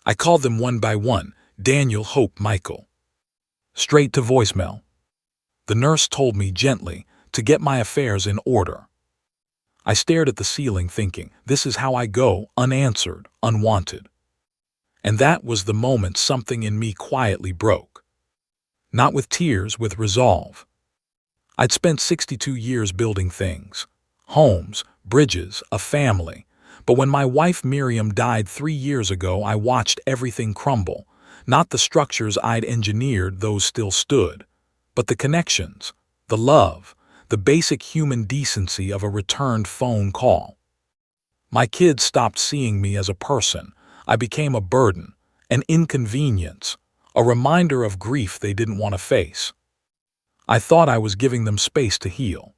I called them one by one: Daniel, Hope, Michael. Straight to voicemail. The nurse told me gently to get my affairs in order. I stared at the ceiling thinking, this is how I go, unanswered, unwanted. And that was the moment something in me quietly broke. Not with tears, with resolve. I'd spent 62 years building things. Homes, bridges, a family. But when my wife Miriam died 3 years ago, I watched everything crumble. Not the structures I'd engineered, those still stood. But the connections, the love, the basic human decency of a returned phone call. My kids stopped seeing me as a person. I became a burden, an inconvenience, a reminder of grief they didn't want to face. I thought I was giving them space to heal.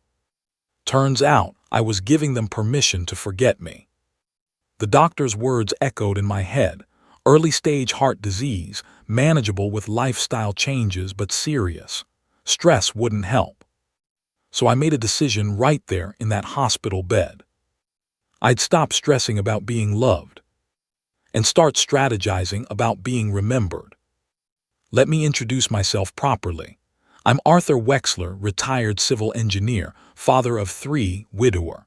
Turns out, I was giving them permission to forget me. The doctor's words echoed in my head: early-stage heart disease, manageable with lifestyle changes but serious. Stress wouldn't help. So I made a decision right there in that hospital bed. I'd stop stressing about being loved and start strategizing about being remembered. Let me introduce myself properly. I'm Arthur Wexler, retired civil engineer, father of 3, widower.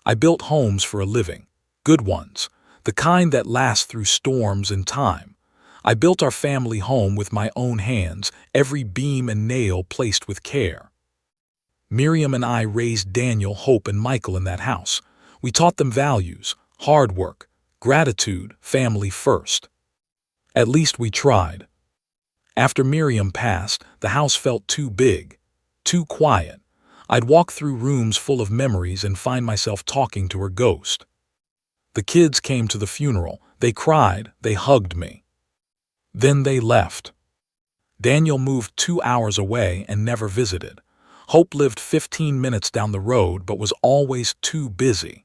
I built homes for a living, good ones, the kind that last through storms and time. I built our family home with my own hands, every beam and nail placed with care. Miriam and I raised Daniel, Hope, and Michael in that house. We taught them values, hard work, gratitude, family first. At least we tried. After Miriam passed, the house felt too big, too quiet. I'd walk through rooms full of memories and find myself talking to her ghost. The kids came to the funeral. They cried, they hugged me. Then they left. Daniel moved 2 hours away and never visited. Hope lived 15 minutes down the road but was always too busy.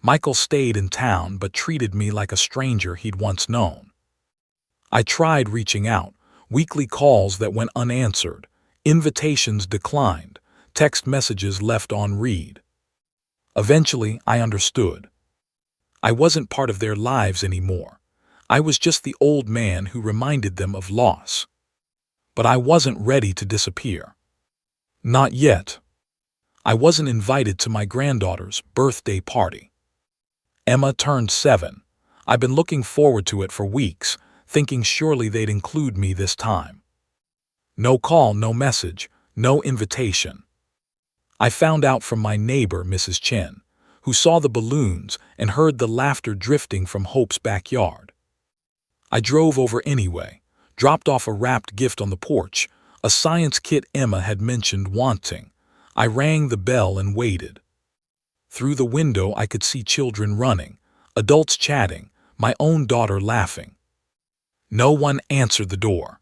Michael stayed in town but treated me like a stranger he'd once known. I tried reaching out. Weekly calls that went unanswered, invitations declined, text messages left on read. Eventually, I understood. I wasn't part of their lives anymore. I was just the old man who reminded them of loss. But I wasn't ready to disappear. Not yet. I wasn't invited to my granddaughter's birthday party. Emma turned 7. I've been looking forward to it for weeks, thinking surely they'd include me this time. No call, no message, no invitation. I found out from my neighbor, Mrs. Chen, who saw the balloons and heard the laughter drifting from Hope's backyard. I drove over anyway, dropped off a wrapped gift on the porch, a science kit Emma had mentioned wanting. I rang the bell and waited. Through the window I could see children running, adults chatting, my own daughter laughing. No one answered the door.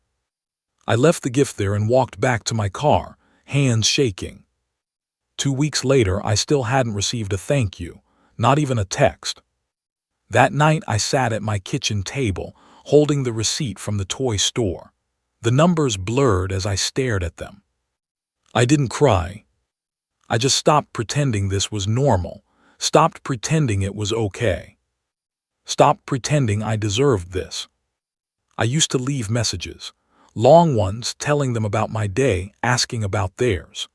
I left the gift there and walked back to my car, hands shaking. 2 weeks later, I still hadn't received a thank you, not even a text. That night, I sat at my kitchen table, holding the receipt from the toy store. The numbers blurred as I stared at them. I didn't cry. I just stopped pretending this was normal, stopped pretending it was okay. Stopped pretending I deserved this. I used to leave messages, long ones telling them about my day, asking about theirs.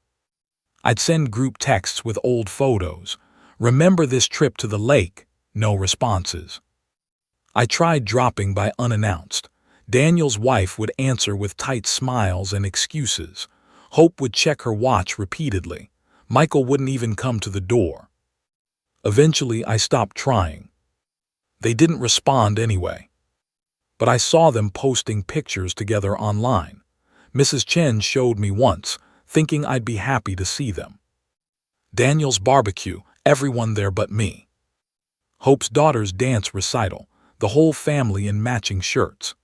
I'd send group texts with old photos. Remember this trip to the lake? No responses. I tried dropping by unannounced. Daniel's wife would answer with tight smiles and excuses. Hope would check her watch repeatedly. Michael wouldn't even come to the door. Eventually, I stopped trying. They didn't respond anyway. But I saw them posting pictures together online. Mrs. Chen showed me once, thinking I'd be happy to see them. Daniel's barbecue, everyone there but me. Hope's daughter's dance recital, the whole family in matching shirts.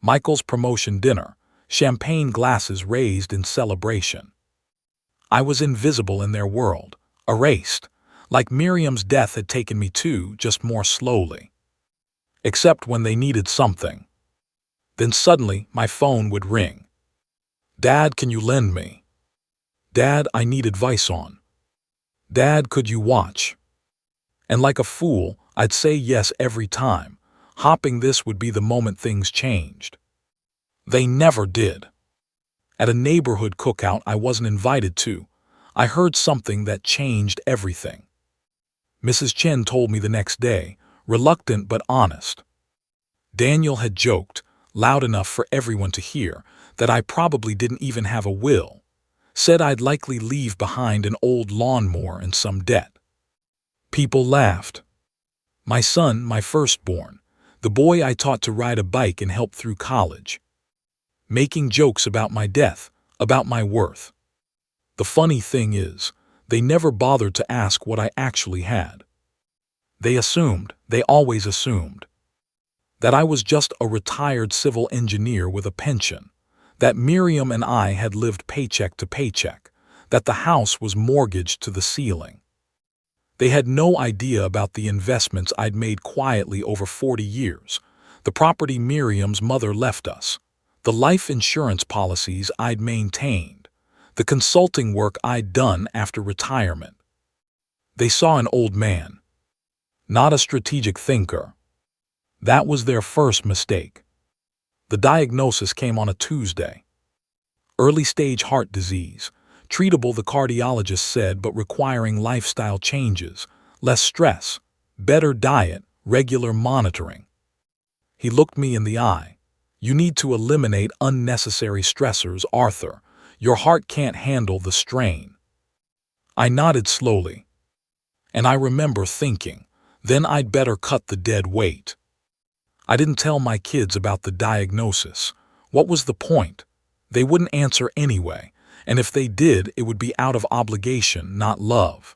Michael's promotion dinner, champagne glasses raised in celebration. I was invisible in their world, erased, like Miriam's death had taken me too, just more slowly. Except when they needed something. Then suddenly my phone would ring. Dad, can you lend me? Dad, I need advice on. Dad, could you watch? And like a fool, I'd say yes every time, hopping this would be the moment things changed. They never did. At a neighborhood cookout I wasn't invited to, I heard something that changed everything. Mrs. Chen told me the next day, reluctant but honest. Daniel had joked, loud enough for everyone to hear, that I probably didn't even have a will, said I'd likely leave behind an old lawnmower and some debt. People laughed. My son, my firstborn, the boy I taught to ride a bike and help through college, making jokes about my death, about my worth. The funny thing is, they never bothered to ask what I actually had. They always assumed, that I was just a retired civil engineer with a pension, that Miriam and I had lived paycheck to paycheck, that the house was mortgaged to the ceiling. They had no idea about the investments I'd made quietly over 40 years, the property Miriam's mother left us, the life insurance policies I'd maintained, the consulting work I'd done after retirement. They saw an old man, not a strategic thinker. That was their first mistake. The diagnosis came on a Tuesday. Early-stage heart disease, treatable the cardiologist said, but requiring lifestyle changes, less stress, better diet, regular monitoring. He looked me in the eye. You need to eliminate unnecessary stressors, Arthur. Your heart can't handle the strain. I nodded slowly. And I remember thinking, then I'd better cut the dead weight. I didn't tell my kids about the diagnosis. What was the point? They wouldn't answer anyway, and if they did, it would be out of obligation, not love.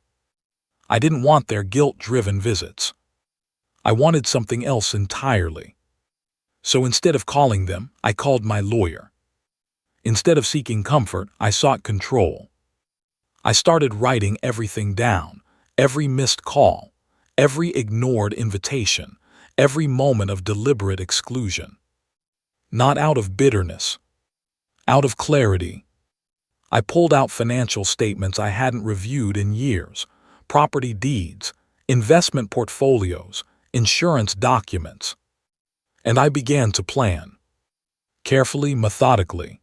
I didn't want their guilt-driven visits. I wanted something else entirely. So instead of calling them, I called my lawyer. Instead of seeking comfort, I sought control. I started writing everything down, every missed call, every ignored invitation, every moment of deliberate exclusion. Not out of bitterness, out of clarity. I pulled out financial statements I hadn't reviewed in years, property deeds, investment portfolios, insurance documents. And I began to plan. Carefully, methodically.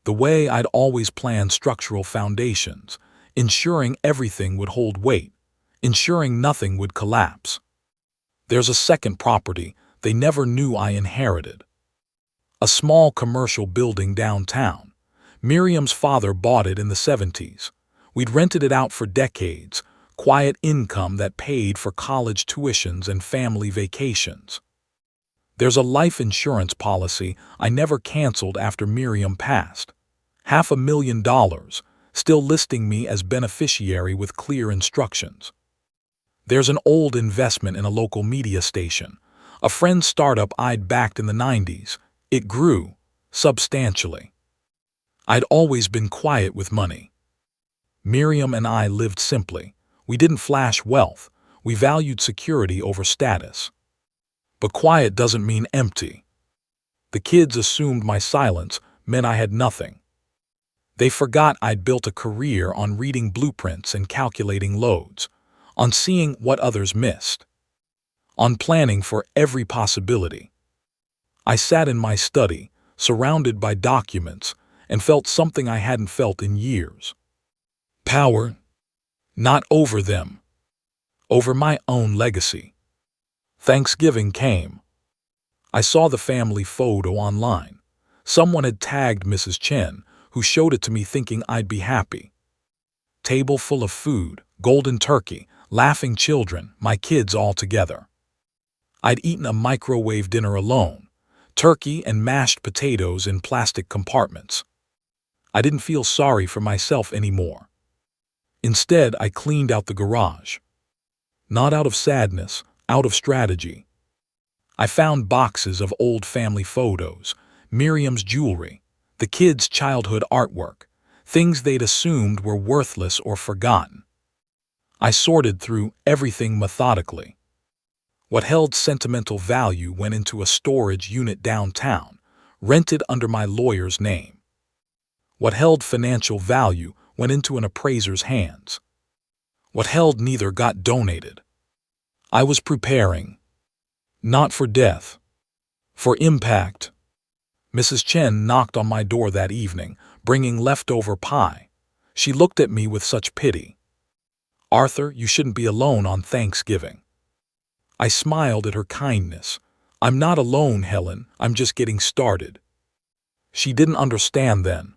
The way I'd always planned structural foundations, ensuring everything would hold weight, ensuring nothing would collapse. There's a second property they never knew I inherited. A small commercial building downtown. Miriam's father bought it in the 70s. We'd rented it out for decades, quiet income that paid for college tuitions and family vacations. There's a life insurance policy I never canceled after Miriam passed. $500,000, still listing me as beneficiary with clear instructions. There's an old investment in a local media station, a friend's startup I'd backed in the 90s. It grew, substantially. I'd always been quiet with money. Miriam and I lived simply. We didn't flash wealth. We valued security over status. But quiet doesn't mean empty. The kids assumed my silence meant I had nothing. They forgot I'd built a career on reading blueprints and calculating loads, on seeing what others missed, on planning for every possibility. I sat in my study, surrounded by documents, and felt something I hadn't felt in years. Power, not over them, over my own legacy. Thanksgiving came. I saw the family photo online. Someone had tagged Mrs. Chen, who showed it to me thinking I'd be happy. Table full of food, golden turkey, laughing children, my kids all together. I'd eaten a microwave dinner alone, turkey and mashed potatoes in plastic compartments. I didn't feel sorry for myself anymore. Instead, I cleaned out the garage. Not out of sadness, out of strategy. I found boxes of old family photos, Miriam's jewelry, the kids' childhood artwork, things they'd assumed were worthless or forgotten. I sorted through everything methodically. What held sentimental value went into a storage unit downtown, rented under my lawyer's name. What held financial value went into an appraiser's hands. What held neither got donated. I was preparing. Not for death. For impact. Mrs. Chen knocked on my door that evening, bringing leftover pie. She looked at me with such pity. Arthur, you shouldn't be alone on Thanksgiving. I smiled at her kindness. I'm not alone, Helen. I'm just getting started. She didn't understand then.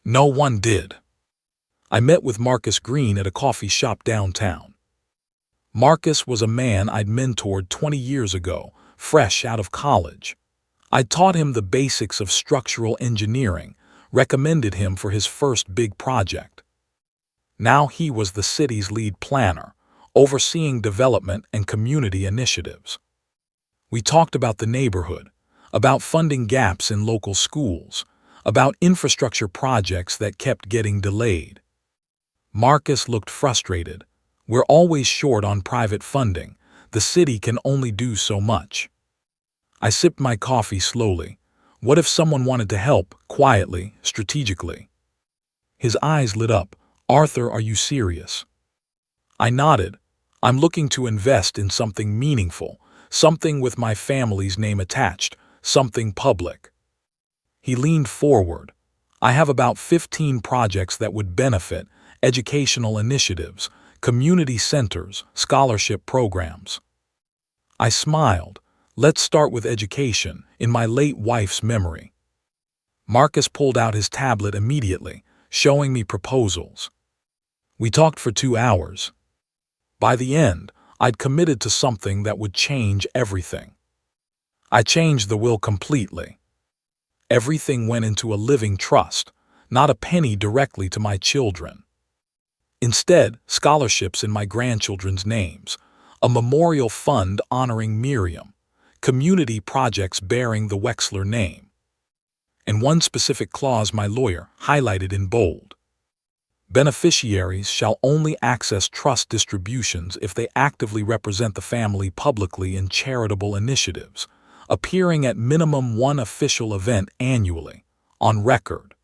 No one did. I met with Marcus Green at a coffee shop downtown. Marcus was a man I'd mentored 20 years ago, fresh out of college. I taught him the basics of structural engineering, recommended him for his first big project. Now he was the city's lead planner, overseeing development and community initiatives. We talked about the neighborhood, about funding gaps in local schools, about infrastructure projects that kept getting delayed. Marcus looked frustrated. We're always short on private funding. The city can only do so much. I sipped my coffee slowly. What if someone wanted to help, quietly, strategically? His eyes lit up. Arthur, are you serious? I nodded. I'm looking to invest in something meaningful, something with my family's name attached, something public. He leaned forward. I have about 15 projects that would benefit, educational initiatives, community centers, scholarship programs. I smiled. Let's start with education, in my late wife's memory. Marcus pulled out his tablet immediately, showing me proposals. We talked for 2 hours. By the end, I'd committed to something that would change everything. I changed the will completely. Everything went into a living trust, not a penny directly to my children. Instead, scholarships in my grandchildren's names, a memorial fund honoring Miriam, community projects bearing the Wexler name. And one specific clause my lawyer highlighted in bold. Beneficiaries shall only access trust distributions if they actively represent the family publicly in charitable initiatives, appearing at minimum one official event annually, on record.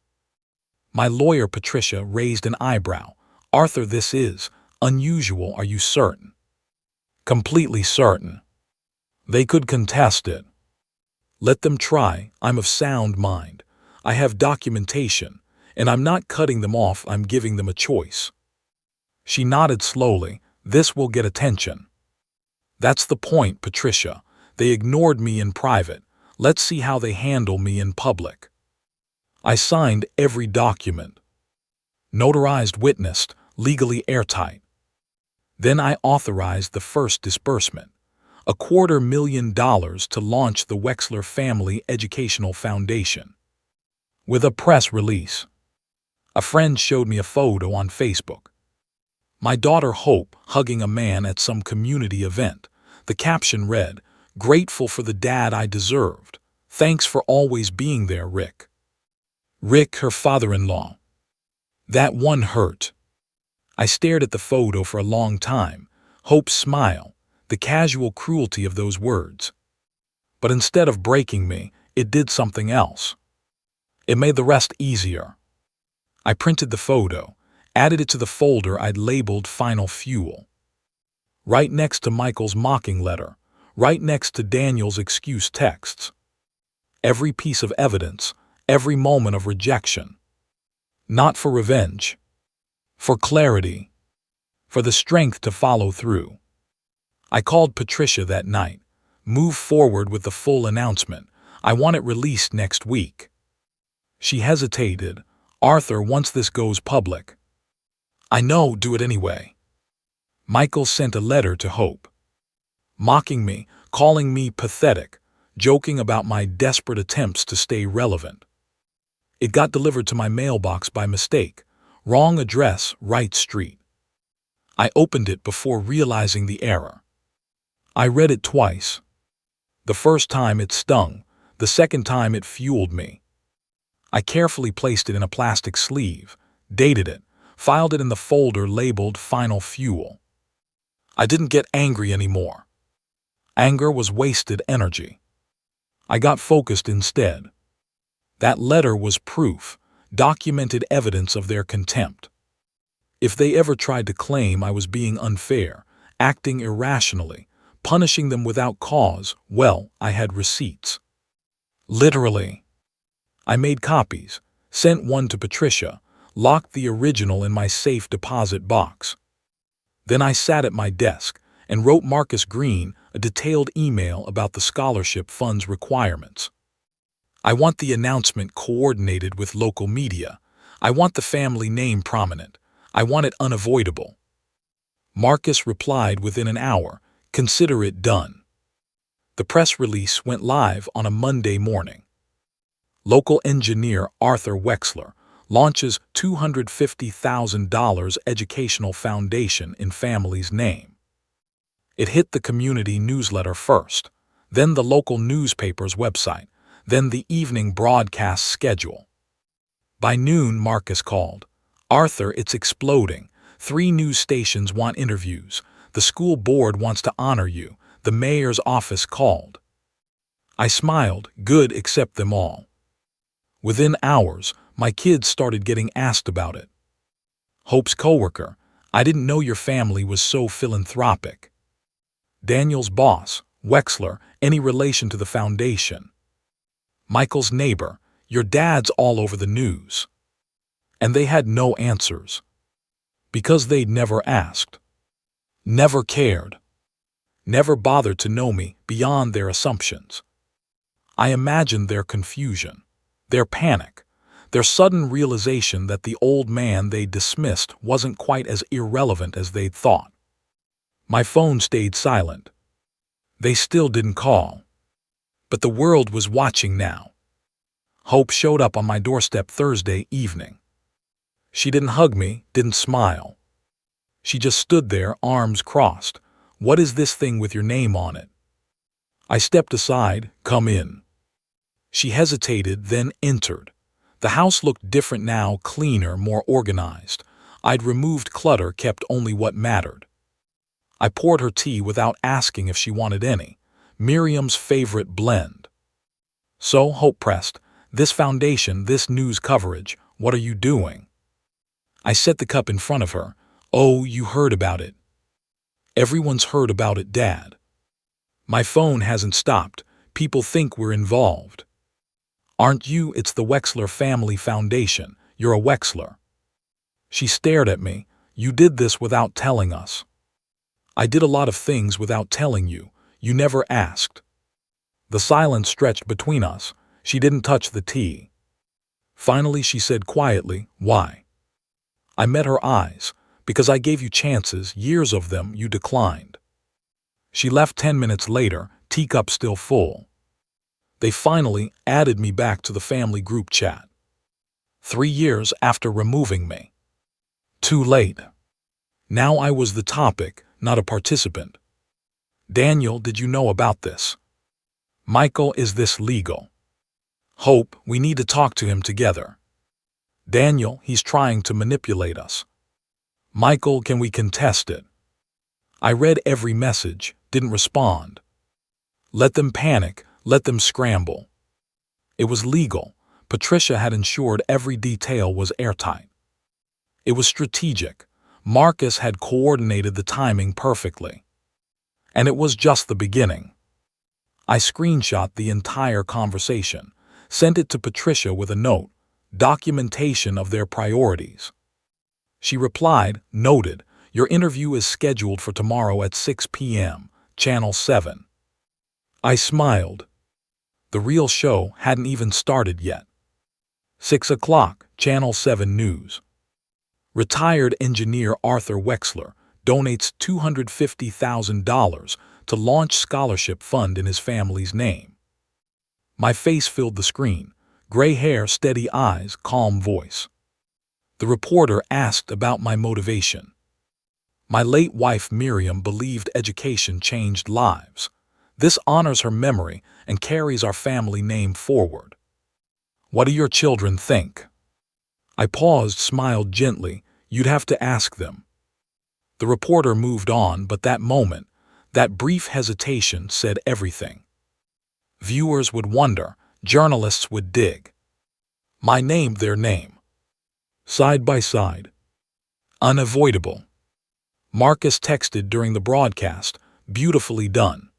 My lawyer Patricia raised an eyebrow. Arthur, this is unusual, are you certain? Completely certain. They could contest it. Let them try, I'm of sound mind. I have documentation, and I'm not cutting them off, I'm giving them a choice. She nodded slowly. This will get attention. That's the point, Patricia. They ignored me in private. Let's see how they handle me in public. I signed every document. Notarized, witnessed, legally airtight. Then I authorized the first disbursement. $250,000 to launch the Wexler Family Educational Foundation. With a press release. A friend showed me a photo on Facebook. My daughter Hope hugging a man at some community event. The caption read, "Grateful for the dad I deserved. Thanks for always being there, Rick." Rick, her father-in-law. That one hurt. I stared at the photo for a long time. Hope's smile, the casual cruelty of those words. But instead of breaking me, it did something else. It made the rest easier. I printed the photo, added it to the folder I'd labeled Final Fuel. Right next to Michael's mocking letter, right next to Daniel's excuse texts. Every piece of evidence, every moment of rejection. Not for revenge. For clarity. For the strength to follow through. I called Patricia that night. Move forward with the full announcement. I want it released next week. She hesitated. Arthur, once this goes public. I know, do it anyway. Michael sent a letter to Hope. Mocking me, calling me pathetic, joking about my desperate attempts to stay relevant. It got delivered to my mailbox by mistake. Wrong address, right street. I opened it before realizing the error. I read it twice. The first time it stung, the second time it fueled me. I carefully placed it in a plastic sleeve, dated it, filed it in the folder labeled Final Fuel. I didn't get angry anymore. Anger was wasted energy. I got focused instead. That letter was proof, documented evidence of their contempt. If they ever tried to claim I was being unfair, acting irrationally, punishing them without cause. Well, I had receipts. Literally. I made copies, sent one to Patricia, locked the original in my safe deposit box. Then I sat at my desk and wrote Marcus Green a detailed email about the scholarship fund's requirements. I want the announcement coordinated with local media. I want the family name prominent. I want it unavoidable. Marcus replied within an hour, "Consider it done." The press release went live on a Monday morning. Local engineer Arthur Wexler launches $250,000 educational foundation in family's name. It hit the community newsletter first, then the local newspaper's website, then the evening broadcast schedule. By noon, Marcus called. "Arthur, it's exploding. 3 news stations want interviews. The school board wants to honor you. The mayor's office called." I smiled, good, accept them all. Within hours, my kids started getting asked about it. Hope's coworker, "I didn't know your family was so philanthropic." Daniel's boss, Wexler, "Any relation to the foundation?" Michael's neighbor, "Your dad's all over the news." And they had no answers. Because they'd never asked. Never cared. Never bothered to know me beyond their assumptions. I imagined their confusion, their panic, their sudden realization that the old man they dismissed wasn't quite as irrelevant as they'd thought. My phone stayed silent. They still didn't call. But the world was watching now. Hope showed up on my doorstep Thursday evening. She didn't hug me, didn't smile. She just stood there, arms crossed. "What is this thing with your name on it?" I stepped aside, "Come in." She hesitated, then entered. The house looked different now, cleaner, more organized. I'd removed clutter, kept only what mattered. I poured her tea without asking if she wanted any. Miriam's favorite blend. "So," Hope pressed, "this foundation, this news coverage, what are you doing?" I set the cup in front of her. "Oh, you heard about it." "Everyone's heard about it, Dad. My phone hasn't stopped. People think we're involved." "Aren't you? It's the Wexler Family Foundation. You're a Wexler." She stared at me. "You did this without telling us." "I did a lot of things without telling you. You never asked." The silence stretched between us. She didn't touch the tea. Finally she said quietly, "Why?" I met her eyes. "Because I gave you chances, years of them, you declined." She left 10 minutes later, teacup still full. They finally added me back to the family group chat. 3 years after removing me. Too late. Now I was the topic, not a participant. "Daniel, did you know about this?" "Michael, is this legal?" "Hope, we need to talk to him together." "Daniel, he's trying to manipulate us." "Michael, can we contest it?" I read every message, didn't respond. Let them panic, let them scramble. It was legal. Patricia had ensured every detail was airtight. It was strategic. Marcus had coordinated the timing perfectly. And it was just the beginning. I screenshot the entire conversation, sent it to Patricia with a note, documentation of their priorities. She replied, "Noted, your interview is scheduled for tomorrow at 6 p.m., Channel 7. I smiled. The real show hadn't even started yet. 6 o'clock, Channel 7 News. Retired engineer Arthur Wexler donates $250,000 to launch scholarship fund in his family's name. My face filled the screen. Gray hair, steady eyes, calm voice. The reporter asked about my motivation. My late wife Miriam believed education changed lives. This honors her memory and carries our family name forward. What do your children think? I paused, smiled gently. You'd have to ask them. The reporter moved on, but that moment, that brief hesitation said everything. Viewers would wonder, journalists would dig. My name, their name. Side by side. Unavoidable. Marcus texted during the broadcast, Beautifully done.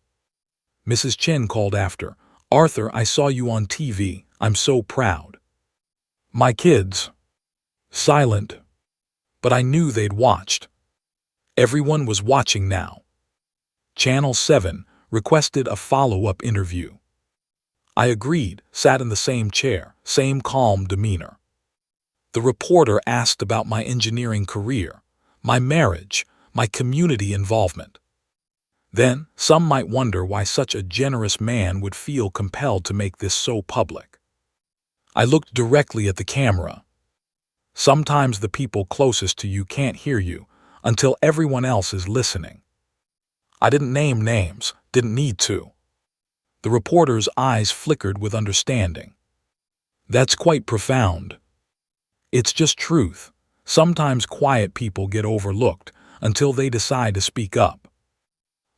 Mrs. Chen called after. Arthur, I saw you on TV. I'm so proud. My kids. Silent. But I knew they'd watched. Everyone was watching now. Channel 7 requested a follow-up interview. I agreed, sat in the same chair, same calm demeanor. The reporter asked about my engineering career, my marriage, my community involvement. Then, some might wonder why such a generous man would feel compelled to make this so public. I looked directly at the camera. Sometimes the people closest to you can't hear you until everyone else is listening. I didn't name names, didn't need to. The reporter's eyes flickered with understanding. That's quite profound. It's just truth. Sometimes quiet people get overlooked until they decide to speak up.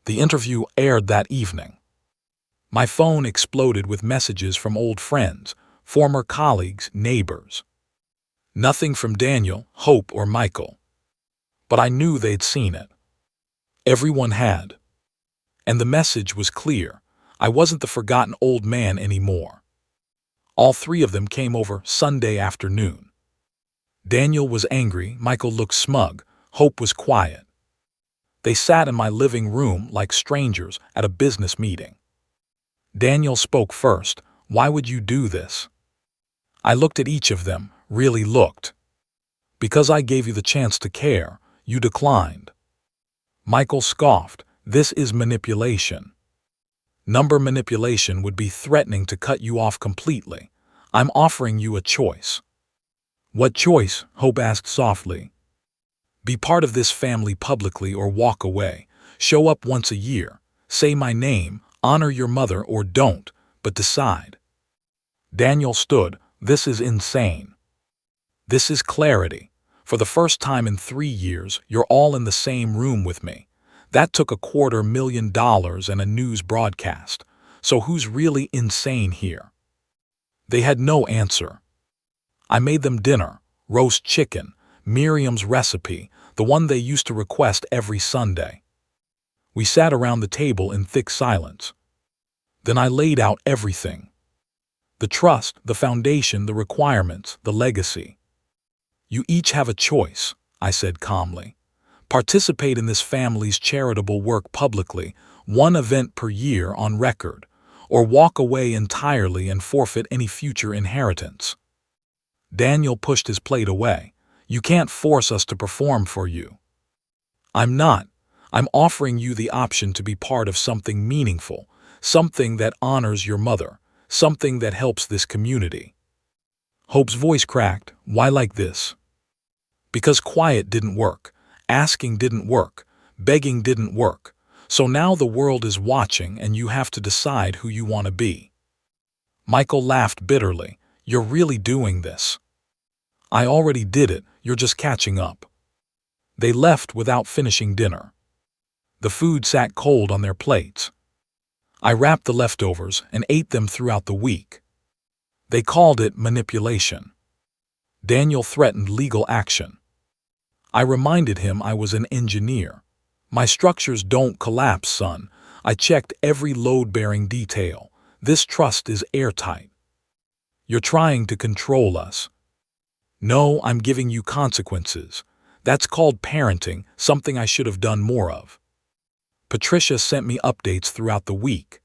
The interview aired that evening. My phone exploded with messages from old friends, former colleagues, neighbors. Nothing from Daniel, Hope, or Michael. But I knew they'd seen it. Everyone had. And the message was clear. I wasn't the forgotten old man anymore. All three of them came over Sunday afternoon. Daniel was angry, Michael looked smug, Hope was quiet. They sat in my living room like strangers at a business meeting. Daniel spoke first. Why would you do this? I looked at each of them, really looked. Because I gave you the chance to care, you declined. Michael scoffed. This is manipulation. Number manipulation would be threatening to cut you off completely. I'm offering you a choice. What choice? Hope asked softly. Be part of this family publicly or walk away. Show up once a year. Say my name, honor your mother or don't, but decide. Daniel stood. This is insane. This is clarity. For the first time in 3 years, you're all in the same room with me. That took $250,000 and a news broadcast. So who's really insane here? They had no answer. I made them dinner, roast chicken, Miriam's recipe, the one they used to request every Sunday. We sat around the table in thick silence. Then I laid out everything. The trust, the foundation, the requirements, the legacy. You each have a choice, I said calmly. Participate in this family's charitable work publicly, one event per year on record, or walk away entirely and forfeit any future inheritance. Daniel pushed his plate away. You can't force us to perform for you. I'm not. I'm offering you the option to be part of something meaningful, something that honors your mother, something that helps this community. Hope's voice cracked. Why like this? Because quiet didn't work. Asking didn't work. Begging didn't work. So now the world is watching and you have to decide who you want to be. Michael laughed bitterly. You're really doing this. I already did it, you're just catching up. They left without finishing dinner. The food sat cold on their plates. I wrapped the leftovers and ate them throughout the week. They called it manipulation. Daniel threatened legal action. I reminded him I was an engineer. My structures don't collapse, son. I checked every load-bearing detail. This trust is airtight. You're trying to control us. No, I'm giving you consequences. That's called parenting, something I should have done more of. Patricia sent me updates throughout the week.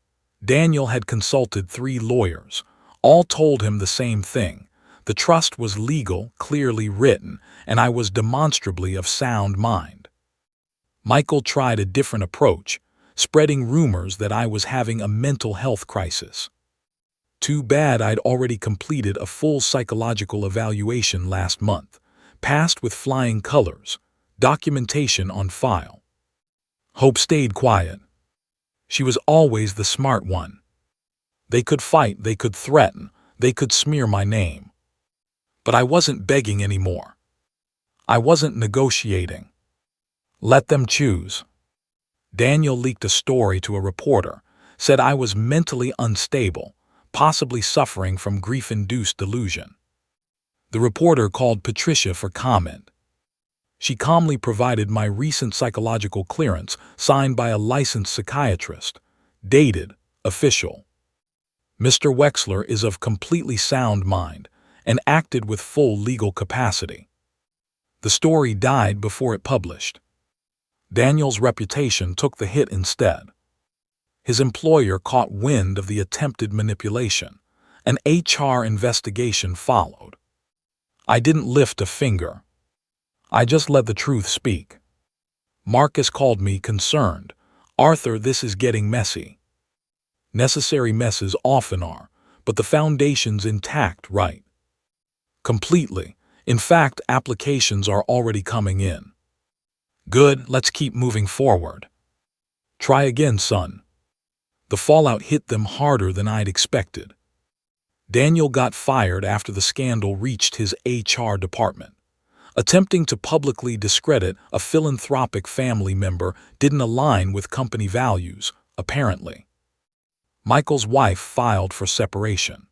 Daniel had consulted 3 lawyers. All told him the same thing. The trust was legal, clearly written, and I was demonstrably of sound mind. Michael tried a different approach, spreading rumors that I was having a mental health crisis. Too bad I'd already completed a full psychological evaluation last month, passed with flying colors, documentation on file. Hope stayed quiet. She was always the smart one. They could fight, they could threaten, they could smear my name. But I wasn't begging anymore. I wasn't negotiating. Let them choose. Daniel leaked a story to a reporter, said I was mentally unstable, possibly suffering from grief-induced delusion. The reporter called Patricia for comment. She calmly provided my recent psychological clearance signed by a licensed psychiatrist. Dated, official. Mr. Wexler is of completely sound mind and acted with full legal capacity. The story died before it published. Daniel's reputation took the hit instead. His employer caught wind of the attempted manipulation. An HR investigation followed. I didn't lift a finger. I just let the truth speak. Marcus called me concerned. "Arthur, this is getting messy." Necessary messes often are, but the foundation's intact, right? Completely. In fact, applications are already coming in. Good, let's keep moving forward. Try again, son. The fallout hit them harder than I'd expected. Daniel got fired after the scandal reached his HR department. Attempting to publicly discredit a philanthropic family member didn't align with company values, apparently. Michael's wife filed for separation.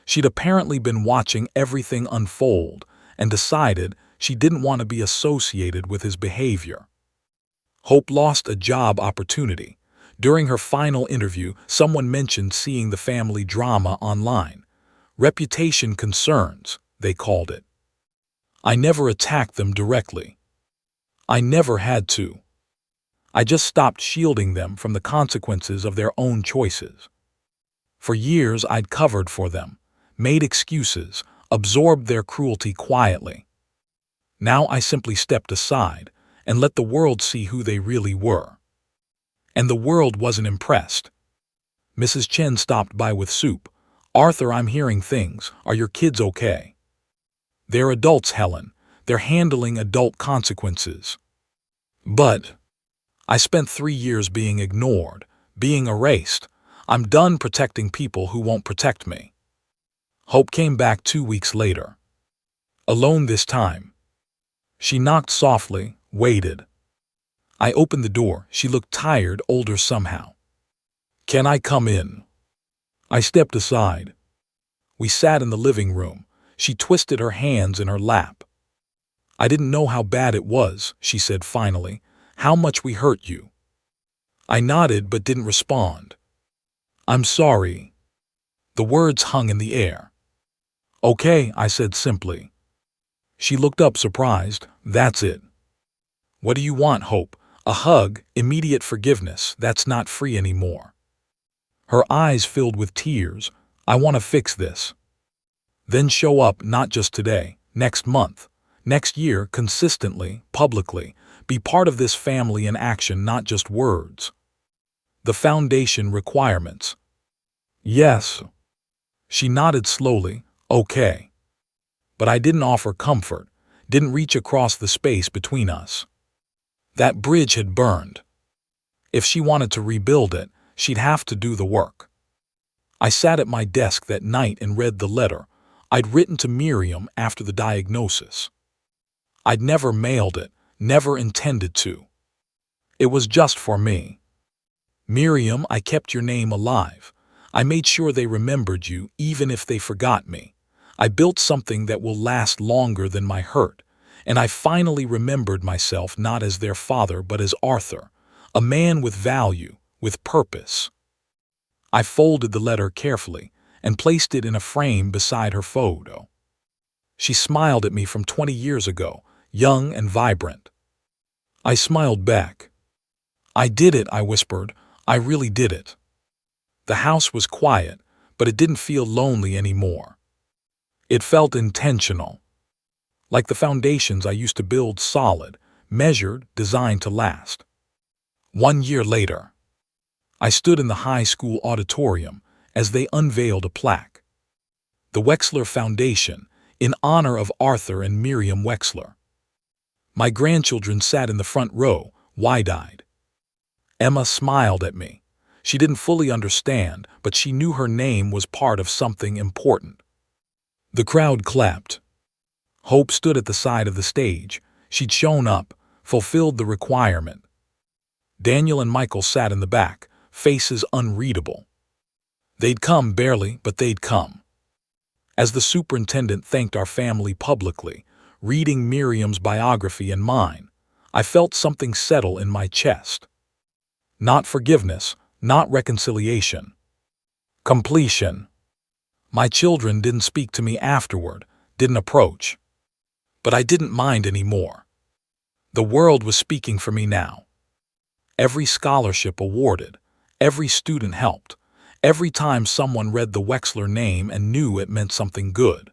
She'd apparently been watching everything unfold and decided she didn't want to be associated with his behavior. Hope lost a job opportunity. During her final interview, someone mentioned seeing the family drama online. Reputation concerns, they called it. I never attacked them directly. I never had to. I just stopped shielding them from the consequences of their own choices. For years I'd covered for them, made excuses, absorbed their cruelty quietly. Now I simply stepped aside and let the world see who they really were. And the world wasn't impressed. Mrs. Chen stopped by with soup. "Arthur, I'm hearing things. Are your kids okay?" "They're adults, Helen. They're handling adult consequences." "But I spent 3 years being ignored, being erased. I'm done protecting people who won't protect me." Hope came back 2 weeks later. Alone this time. She knocked softly, waited. I opened the door. She looked tired, older somehow. "Can I come in?" I stepped aside. We sat in the living room. She twisted her hands in her lap. "I didn't know how bad it was," she said finally. "How much we hurt you." I nodded but didn't respond. "I'm sorry." The words hung in the air. "Okay," I said simply. She looked up surprised. "That's it?" "What do you want, Hope? A hug, immediate forgiveness, that's not free anymore." Her eyes filled with tears. "I want to fix this." "Then show up, not just today, next month, next year, consistently, publicly. Be part of this family in action, not just words." The foundation requirements. "Yes." She nodded slowly. "Okay." But I didn't offer comfort, didn't reach across the space between us. That bridge had burned. If she wanted to rebuild it, she'd have to do the work. I sat at my desk that night and read the letter I'd written to Miriam after the diagnosis. I'd never mailed it, never intended to. It was just for me. "Miriam, I kept your name alive. I made sure they remembered you, even if they forgot me. I built something that will last longer than my hurt, and I finally remembered myself not as their father but as Arthur, a man with value, with purpose." I folded the letter carefully and placed it in a frame beside her photo. She smiled at me from 20 years ago, young and vibrant. I smiled back. "I did it," I whispered. "I really did it." The house was quiet, but it didn't feel lonely anymore. It felt intentional. Like the foundations I used to build, solid, measured, designed to last. 1 year later, I stood in the high school auditorium as they unveiled a plaque. The Wexler Foundation, in honor of Arthur and Miriam Wexler. My grandchildren sat in the front row, wide-eyed. Emma smiled at me. She didn't fully understand, but she knew her name was part of something important. The crowd clapped. Hope stood at the side of the stage. She'd shown up, fulfilled the requirement. Daniel and Michael sat in the back, faces unreadable. They'd come barely, but they'd come. As the superintendent thanked our family publicly, reading Miriam's biography and mine, I felt something settle in my chest. Not forgiveness, not reconciliation. Completion. My children didn't speak to me afterward, didn't approach. But I didn't mind anymore. The world was speaking for me now. Every scholarship awarded, every student helped, every time someone read the Wexler name and knew it meant something good.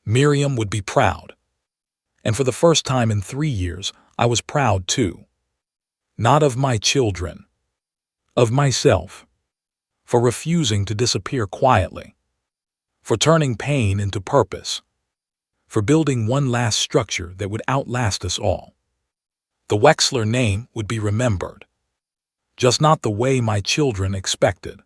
Miriam would be proud. And for the first time in 3 years, I was proud too. Not of my children. Of myself. For refusing to disappear quietly. For turning pain into purpose. For building one last structure that would outlast us all. The Wexler name would be remembered. Just not the way my children expected.